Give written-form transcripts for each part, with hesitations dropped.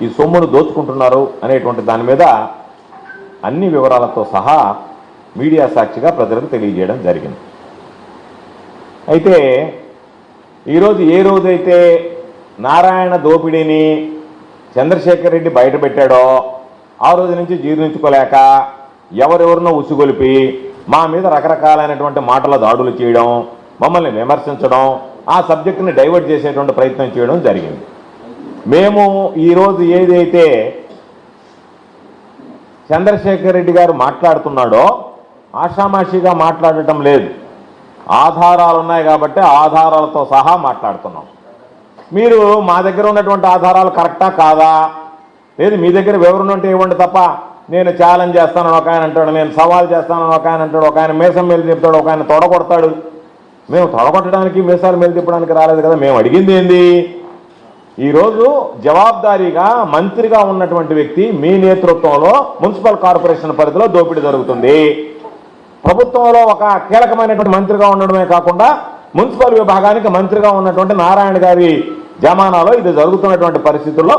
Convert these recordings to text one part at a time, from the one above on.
ఈ సొమ్మును దోచుకుంటున్నారు అనేటువంటి దాని మీద అన్ని వివరాలతో సహా మీడియా సాక్షిగా ప్రజలకు తెలియజేయడం జరిగింది. అయితే ఈరోజు ఏ రోజైతే నారాయణ దోపిడీని చంద్రశేఖర్ రెడ్డి బయటపెట్టాడో ఆ రోజు నుంచి జీర్ణించుకోలేక ఎవరెవరినో ఉసుగొలిపి మా మీద రకరకాలైనటువంటి మాటల దాడులు చేయడం, మమ్మల్ని విమర్శించడం, ఆ సబ్జెక్టుని డైవర్ట్ చేసేటువంటి ప్రయత్నం చేయడం జరిగింది. మేము ఈరోజు ఏదైతే చంద్రశేఖర్ రెడ్డి గారు మాట్లాడుతున్నాడో ఆషామాషిగా మాట్లాడటం లేదు. ఆధారాలు ఉన్నాయి కాబట్టి ఆధారాలతో సహా మాట్లాడుతున్నాం. మీరు మా దగ్గర ఉన్నటువంటి ఆధారాలు కరెక్టా కాదా, లేదు మీ దగ్గర వివరణ ఉంటే ఇవ్వండి తప్ప నేను ఛాలెంజ్ చేస్తానని ఒక ఆయన అంటాడు, నేను సవాల్ చేస్తానని ఒక ఆయన అంటాడు, ఒక ఆయన మీసం మేలు తిప్పుతాడు, ఒక ఆయన తొడగొడతాడు. మేము తొడగొట్టడానికి మీసాలు మేలు తిప్పడానికి రాలేదు కదా. మేము అడిగింది ఏంది, ఈరోజు జవాబుదారీగా మంత్రిగా ఉన్నటువంటి వ్యక్తి మీ నేతృత్వంలో మున్సిపల్ కార్పొరేషన్ పరిధిలో దోపిడీ జరుగుతుంది. ప్రభుత్వంలో ఒక కీలకమైనటువంటి మంత్రిగా ఉండడమే కాకుండా మున్సిపల్ విభాగానికి మంత్రిగా ఉన్నటువంటి నారాయణ గారి జమానాలో ఇది జరుగుతున్నటువంటి పరిస్థితుల్లో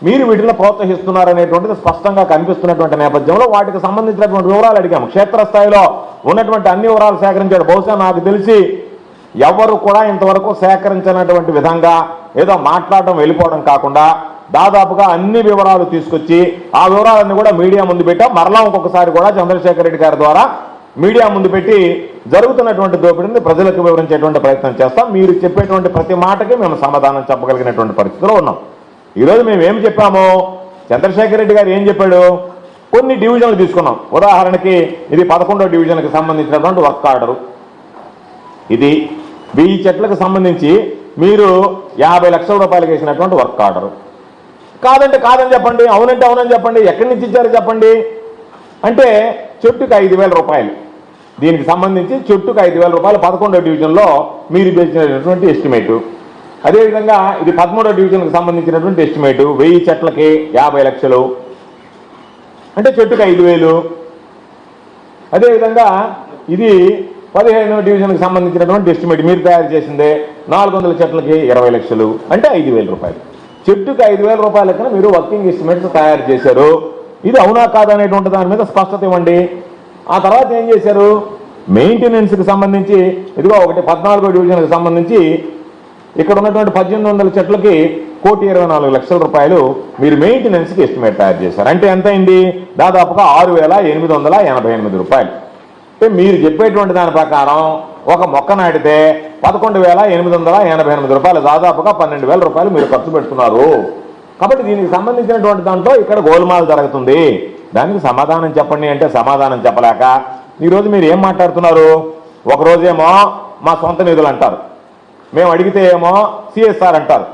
మీరు వీటిని ప్రోత్సహిస్తున్నారనేటువంటిది స్పష్టంగా కనిపిస్తున్నటువంటి నేపథ్యంలో వాటికి సంబంధించినటువంటి వివరాలు అడిగాము. క్షేత్రస్థాయిలో ఉన్నటువంటి అన్ని వివరాలు సేకరించాడు. బహుశా నాకు తెలిసి ఎవరు కూడా ఇంతవరకు సేకరించినటువంటి విధంగా ఏదో మాట్లాడడం వెళ్ళిపోవడం కాకుండా దాదాపుగా అన్ని వివరాలు తీసుకొచ్చి ఆ వివరాలన్నీ కూడా మీడియా ముందు పెట్టాం. మరలా ఇంకొకసారి కూడా చంద్రశేఖర్ రెడ్డి గారి ద్వారా మీడియా ముందు పెట్టి జరుగుతున్నటువంటి దోపిడీని ప్రజలకు వివరించేటువంటి ప్రయత్నం చేస్తాం. మీరు చెప్పేటువంటి ప్రతి మాటకి మేము సమాధానం చెప్పగలిగినటువంటి పరిస్థితిలో ఉన్నాం. ఈరోజు మేము ఏం చెప్పాము, చంద్రశేఖర్ రెడ్డి గారు ఏం చెప్పాడు, కొన్ని డివిజన్లు తీసుకున్నాం. ఉదాహరణకి ఇది 11వ డివిజన్కి సంబంధించినటువంటి వర్క్ ఆర్డరు. ఇది 1000 చెట్లకు సంబంధించి మీరు 50 లక్షల రూపాయలు వేసినటువంటి వర్క్ ఆర్డరు. కాదంటే కాదని చెప్పండి, అవునంటే అవునని చెప్పండి, ఎక్కడి నుంచి ఇచ్చారో చెప్పండి అంటే చెట్టుకు 5,000 రూపాయలు. దీనికి సంబంధించి చెట్టుకు 5,000 రూపాయలు 11వ డివిజన్లో మీరు వేసినటువంటి ఎస్టిమేటు. అదేవిధంగా ఇది 13వ డివిజన్కి సంబంధించినటువంటి ఎస్టిమేటు 1000 చెట్లకి 50 లక్షలు అంటే చెట్టుకు 5,000. అదేవిధంగా ఇది 15వ డివిజన్కి సంబంధించినటువంటి ఎస్టిమేట్ మీరు తయారు చేసిందే 400 చెట్లకి 20 లక్షలు అంటే 5,000 రూపాయలు. చెట్టుకు 5,000 రూపాయల కన్నా మీరు వర్కింగ్ ఎస్టిమేట్స్ తయారు చేశారు. ఇది అవునా కాదనేటువంటి దాని మీద స్పష్టత ఇవ్వండి. ఆ తర్వాత ఏం చేశారు, మెయింటెనెన్స్కి సంబంధించి ఇదిగో ఒకటి 14వ డివిజన్కి సంబంధించి ఇక్కడ ఉన్నటువంటి 1,800 చెట్లకి 1,24,00,000 రూపాయలు మీరు మెయింటెనెన్స్కి ఎస్టిమేట్ తయారు చేశారు. అంటే ఎంత అయింది, దాదాపుగా 6,888 రూపాయలు. అంటే మీరు చెప్పేటువంటి దాని ప్రకారం ఒక మొక్క నాటితే 11,888 రూపాయలు, దాదాపుగా 12,000 రూపాయలు మీరు ఖర్చు పెడుతున్నారు. కాబట్టి దీనికి సంబంధించినటువంటి దాంట్లో ఇక్కడ గోల్మాల్ జరుగుతుంది. దానికి సమాధానం చెప్పండి అంటే సమాధానం చెప్పలేక ఈరోజు మీరు ఏం మాట్లాడుతున్నారు, ఒకరోజేమో మా సొంత నిధులు అంటారు, మేము అడిగితే ఏమో సిఎస్ఆర్ అంటారు.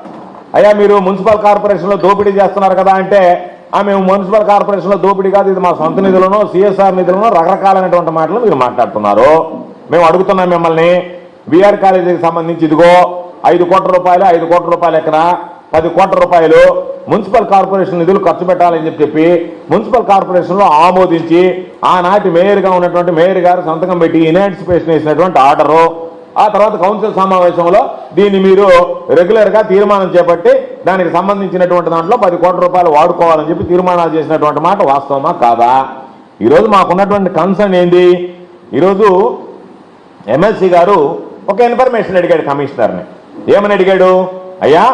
అయ్యా మీరు మున్సిపల్ కార్పొరేషన్లో దోపిడీ చేస్తున్నారు కదా అంటే మేము మున్సిపల్ కార్పొరేషన్లో దోపిడీ కాదు, ఇది మా సొంత నిధులను సిఎస్ఆర్ నిధులను రకరకాలైనటువంటి మాటలు మీరు మాట్లాడుతున్నారు. మేము అడుగుతున్నాం మిమ్మల్ని, బీఆర్ కాలేజీకి సంబంధించి ఇదిగో 5 కోట్ల రూపాయలు 5 కోట్ల రూపాయలు ఎక్కడ 10 కోట్ల రూపాయలు మున్సిపల్ కార్పొరేషన్ నిధులు ఖర్చు పెట్టాలని చెప్పి మున్సిపల్ కార్పొరేషన్లో ఆమోదించి ఆనాటి మేయర్గా ఉన్నటువంటి మేయర్ గారు సంతకం పెట్టి ఇనాంటిసిపేషన్ వేసినటువంటి ఆర్డరు. ఆ తర్వాత కౌన్సిల్ సమావేశంలో దీన్ని మీరు రెగ్యులర్గా తీర్మానం చేపట్టి దానికి సంబంధించినటువంటి దాంట్లో 10 కోట్ల రూపాయలు వాడుకోవాలని చెప్పి తీర్మానాలు చేసినటువంటి మాట వాస్తవమా కాదా? ఈరోజు మాకున్నటువంటి కన్సర్న్ ఏంది, ఈరోజు ఎమ్మెల్సీ గారు ఒక ఇన్ఫర్మేషన్ అడిగాడు కమిషనర్ని. ఏమని అడిగాడు, అయ్యా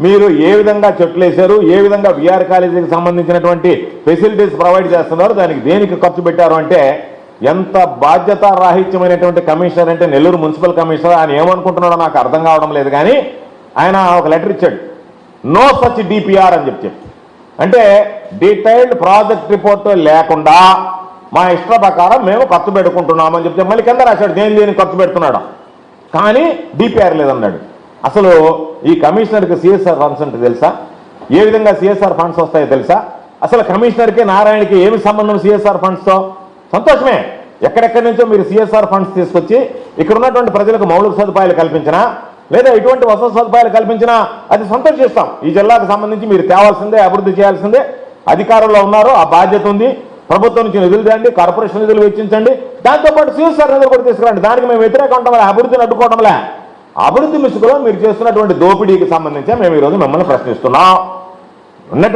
మీరు ఏ విధంగా చెట్లు వేశారు, ఏ విధంగా బీఆర్ కాలేజీకి సంబంధించినటువంటి ఫెసిలిటీస్ ప్రొవైడ్ చేస్తున్నారు, దానికి దేనికి ఖర్చు పెట్టారు అంటే ఎంత బాధ్యత రాహిత్యమైనటువంటి కమిషనర్ అంటే నెల్లూరు మున్సిపల్ కమిషనర్. ఆయన ఏమనుకుంటున్నాడో నాకు అర్థం కావడం లేదు. కానీ ఆయన ఒక లెటర్ ఇచ్చాడు, నో సచ్ డిపిఆర్ అని చెప్పి, అంటే డీటెయిల్డ్ ప్రాజెక్ట్ రిపోర్ట్ లేకుండా మా ఇష్ట ప్రకారం మేము ఖర్చు పెట్టుకుంటున్నామని చెప్తే మళ్ళీ కింద రాశాడు దేనికి ఖర్చు పెడుతున్నాడు, కానీ డిపిఆర్ లేదన్నాడు. అసలు ఈ కమిషనర్కి సిఎస్ఆర్ ఫండ్స్ అంటే తెలుసా, ఏ విధంగా సిఎస్ఆర్ ఫండ్స్ వస్తాయో తెలుసా? అసలు కమిషనర్కి నారాయణకి ఏమి సంబంధం సిఎస్ఆర్ ఫండ్స్తో? సంతోషమే, ఎక్కడెక్కడి నుంచో మీరు సిఎస్ఆర్ ఫండ్స్ తీసుకొచ్చి ఇక్కడ ఉన్నటువంటి ప్రజలకు మౌలిక సదుపాయాలు కల్పించినా లేదా ఇటువంటి వసతి సదుపాయాలు కల్పించినా అది సంతోషిస్తాం. ఈ జిల్లాకు సంబంధించి మీరు తేవాల్సిందే, అభివృద్ధి చేయాల్సిందే, అధికారంలో ఉన్నారు, ఆ బాధ్యత ఉంది. ప్రభుత్వం నుంచి నిధులు తేండి, కార్పొరేషన్ నిధులు వెచ్చించండి, దాంతోపాటు సిఎస్ఆర్ నిధులు కూడా తీసుకురండి. దానికి మేము వ్యతిరేకం ఉంటాం, అభివృద్ధిని అడ్డుకోవడంలే. అభివృద్ధి ముసుగులో మీరు చేస్తున్నటువంటి దోపిడీకి సంబంధించి మేము ఈరోజు మిమ్మల్ని ప్రశ్నిస్తున్నాం.